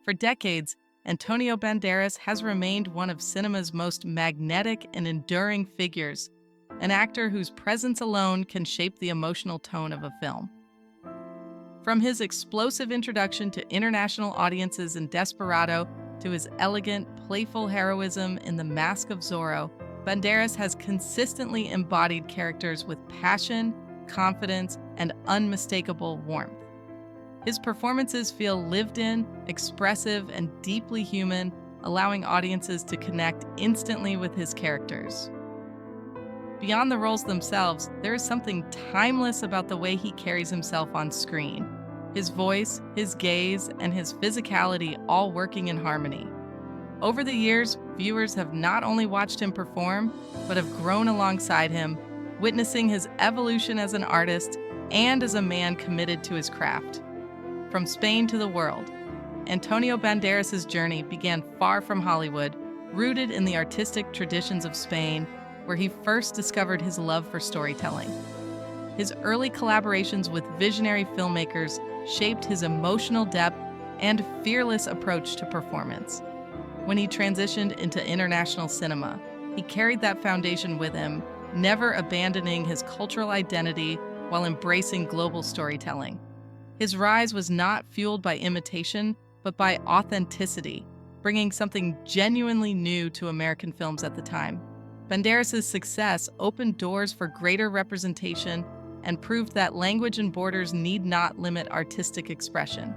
For decades, Antonio Banderas has remained one of cinema's most magnetic and enduring figures, an actor whose presence alone can shape the emotional tone of a film. From his explosive introduction to international audiences in Desperado to his elegant, playful heroism in The Mask of Zorro, Banderas has consistently embodied characters with passion, confidence, and unmistakable warmth. His performances feel lived in, expressive, and deeply human, allowing audiences to connect instantly with his characters. Beyond the roles themselves, there is something timeless about the way he carries himself on screen. His voice, his gaze, and his physicality all working in harmony. Over the years, viewers have not only watched him perform, but have grown alongside him, witnessing his evolution as an artist and as a man committed to his craft. From Spain to the world, Antonio Banderas' journey began far from Hollywood, rooted in the artistic traditions of Spain, where he first discovered his love for storytelling. His early collaborations with visionary filmmakers shaped his emotional depth and fearless approach to performance. When he transitioned into international cinema, he carried that foundation with him, never abandoning his cultural identity while embracing global storytelling. His rise was not fueled by imitation, but by authenticity, bringing something genuinely new to American films at the time. Banderas' success opened doors for greater representation and proved that language and borders need not limit artistic expression.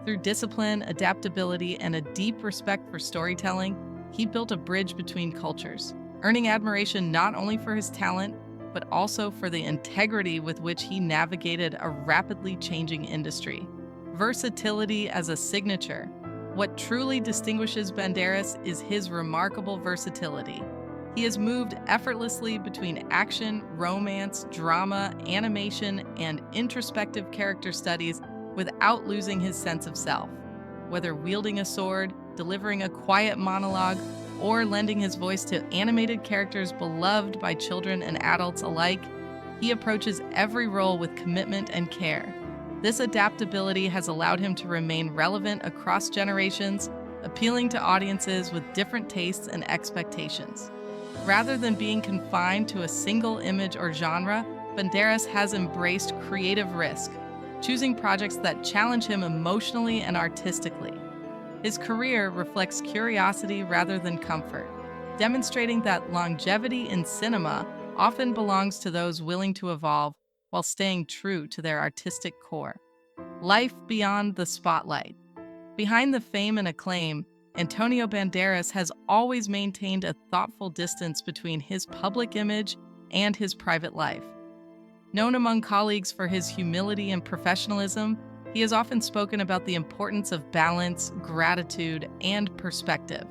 Through discipline, adaptability, and a deep respect for storytelling, he built a bridge between cultures, earning admiration not only for his talent, but also for the integrity with which he navigated a rapidly changing industry. Versatility as a signature. What truly distinguishes Banderas is his remarkable versatility. He has moved effortlessly between action, romance, drama, animation, and introspective character studies without losing his sense of self. Whether wielding a sword, delivering a quiet monologue, or lending his voice to animated characters beloved by children and adults alike, he approaches every role with commitment and care. This adaptability has allowed him to remain relevant across generations, appealing to audiences with different tastes and expectations. Rather than being confined to a single image or genre, Banderas has embraced creative risk, choosing projects that challenge him emotionally and artistically. His career reflects curiosity rather than comfort, demonstrating that longevity in cinema often belongs to those willing to evolve while staying true to their artistic core. Life beyond the spotlight. Behind the fame and acclaim, Antonio Banderas has always maintained a thoughtful distance between his public image and his private life. Known among colleagues for his humility and professionalism, he has often spoken about the importance of balance, gratitude, and perspective.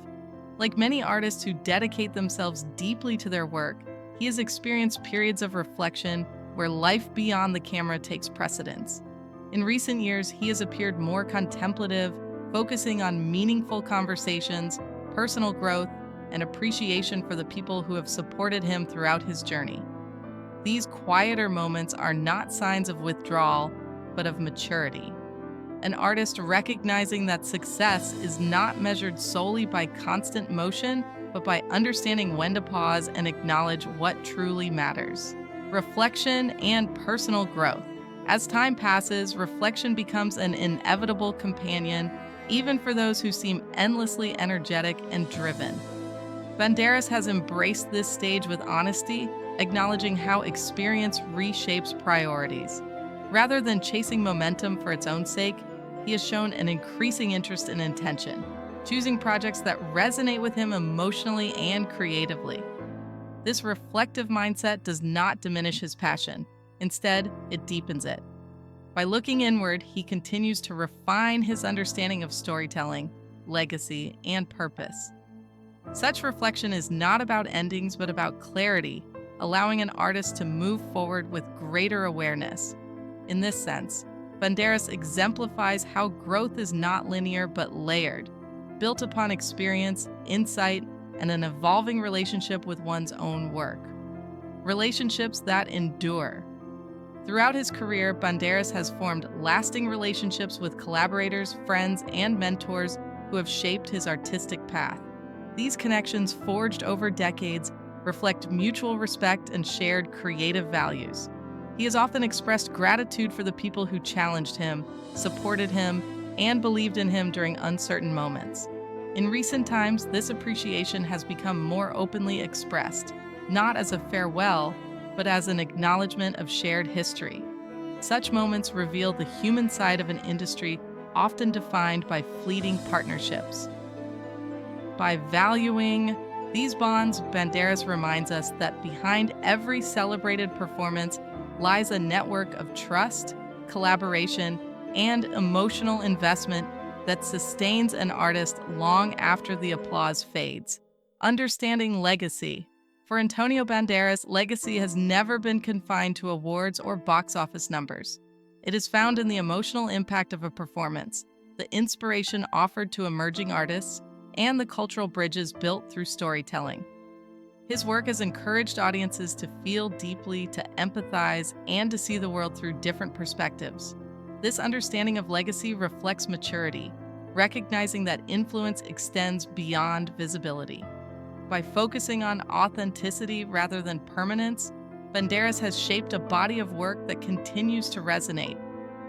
Like many artists who dedicate themselves deeply to their work, he has experienced periods of reflection where life beyond the camera takes precedence. In recent years, he has appeared more contemplative, focusing on meaningful conversations, personal growth, and appreciation for the people who have supported him throughout his journey. These quieter moments are not signs of withdrawal, but of maturity. An artist recognizing that success is not measured solely by constant motion, but by understanding when to pause and acknowledge what truly matters. Reflection and personal growth. As time passes, reflection becomes an inevitable companion, even for those who seem endlessly energetic and driven. Banderas has embraced this stage with honesty, acknowledging how experience reshapes priorities. Rather than chasing momentum for its own sake, he has shown an increasing interest in intention, choosing projects that resonate with him emotionally and creatively. This reflective mindset does not diminish his passion. Instead, it deepens it. By looking inward, he continues to refine his understanding of storytelling, legacy, and purpose. Such reflection is not about endings, but about clarity, allowing an artist to move forward with greater awareness. In this sense, Banderas exemplifies how growth is not linear but layered, built upon experience, insight, and an evolving relationship with one's own work. Relationships that endure. Throughout his career, Banderas has formed lasting relationships with collaborators, friends, and mentors who have shaped his artistic path. These connections, forged over decades, reflect mutual respect and shared creative values. He has often expressed gratitude for the people who challenged him, supported him, and believed in him during uncertain moments. In recent times, this appreciation has become more openly expressed, not as a farewell, but as an acknowledgement of shared history. Such moments reveal the human side of an industry often defined by fleeting partnerships. By valuing these bonds, Banderas reminds us that behind every celebrated performance lies a network of trust, collaboration, and emotional investment that sustains an artist long after the applause fades. Understanding legacy. For Antonio Banderas, legacy has never been confined to awards or box office numbers. It is found in the emotional impact of a performance, the inspiration offered to emerging artists, and the cultural bridges built through storytelling. His work has encouraged audiences to feel deeply, to empathize, and to see the world through different perspectives. This understanding of legacy reflects maturity, recognizing that influence extends beyond visibility. By focusing on authenticity rather than permanence, Banderas has shaped a body of work that continues to resonate.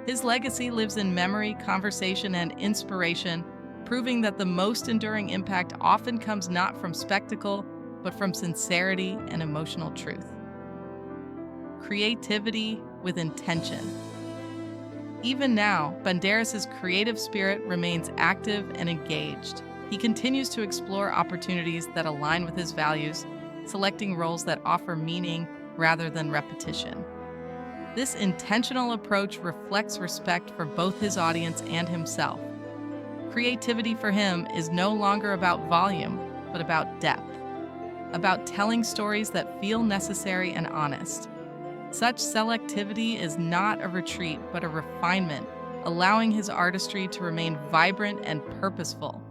His legacy lives in memory, conversation, and inspiration, proving that the most enduring impact often comes not from spectacle, but from sincerity and emotional truth. Creativity with intention. Even now, Banderas' creative spirit remains active and engaged. He continues to explore opportunities that align with his values, selecting roles that offer meaning rather than repetition. This intentional approach reflects respect for both his audience and himself. Creativity for him is no longer about volume, but about depth, about telling stories that feel necessary and honest. Such selectivity is not a retreat, but a refinement, allowing his artistry to remain vibrant and purposeful.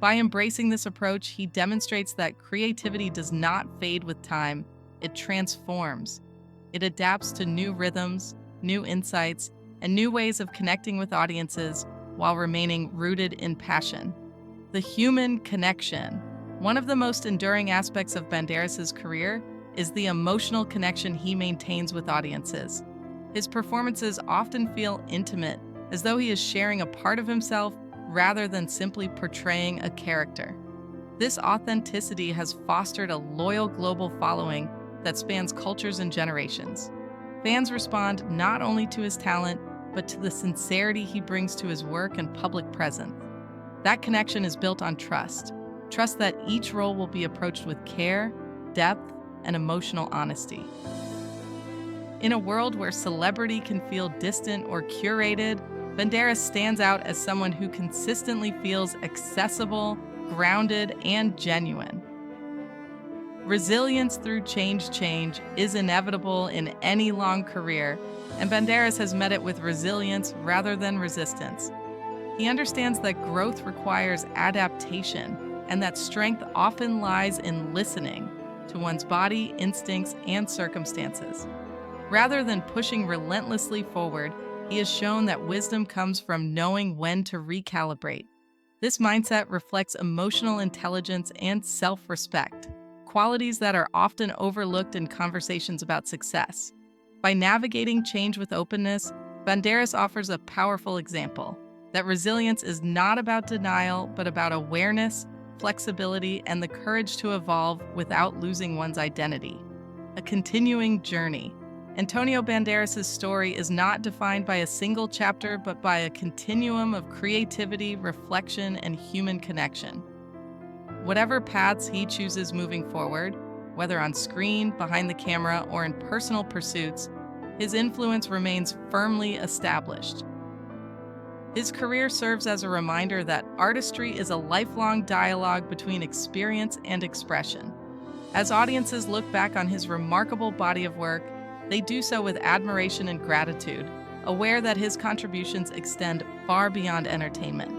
By embracing this approach, he demonstrates that creativity does not fade with time, it transforms. It adapts to new rhythms, new insights, and new ways of connecting with audiences while remaining rooted in passion. The human connection. One of the most enduring aspects of Banderas' career is the emotional connection he maintains with audiences. His performances often feel intimate, as though he is sharing a part of himself rather than simply portraying a character. This authenticity has fostered a loyal global following that spans cultures and generations. Fans respond not only to his talent, but to the sincerity he brings to his work and public presence. That connection is built on trust that each role will be approached with care, depth, and emotional honesty. In a world where celebrity can feel distant or curated, Banderas stands out as someone who consistently feels accessible, grounded, and genuine. Resilience through change is inevitable in any long career, and Banderas has met it with resilience rather than resistance. He understands that growth requires adaptation, and that strength often lies in listening to one's body, instincts, and circumstances. Rather than pushing relentlessly forward, he has shown that wisdom comes from knowing when to recalibrate. This mindset reflects emotional intelligence and self-respect, qualities that are often overlooked in conversations about success. By navigating change with openness, Banderas offers a powerful example that resilience is not about denial, but about awareness, flexibility, and the courage to evolve without losing one's identity. A continuing journey. Antonio Banderas' story is not defined by a single chapter, but by a continuum of creativity, reflection, and human connection. Whatever paths he chooses moving forward, whether on screen, behind the camera, or in personal pursuits, his influence remains firmly established. His career serves as a reminder that artistry is a lifelong dialogue between experience and expression. As audiences look back on his remarkable body of work, they do so with admiration and gratitude, aware that his contributions extend far beyond entertainment.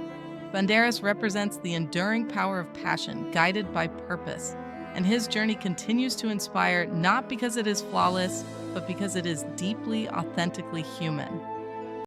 Banderas represents the enduring power of passion guided by purpose. and his journey continues to inspire not because it is flawless, but because it is deeply, authentically human.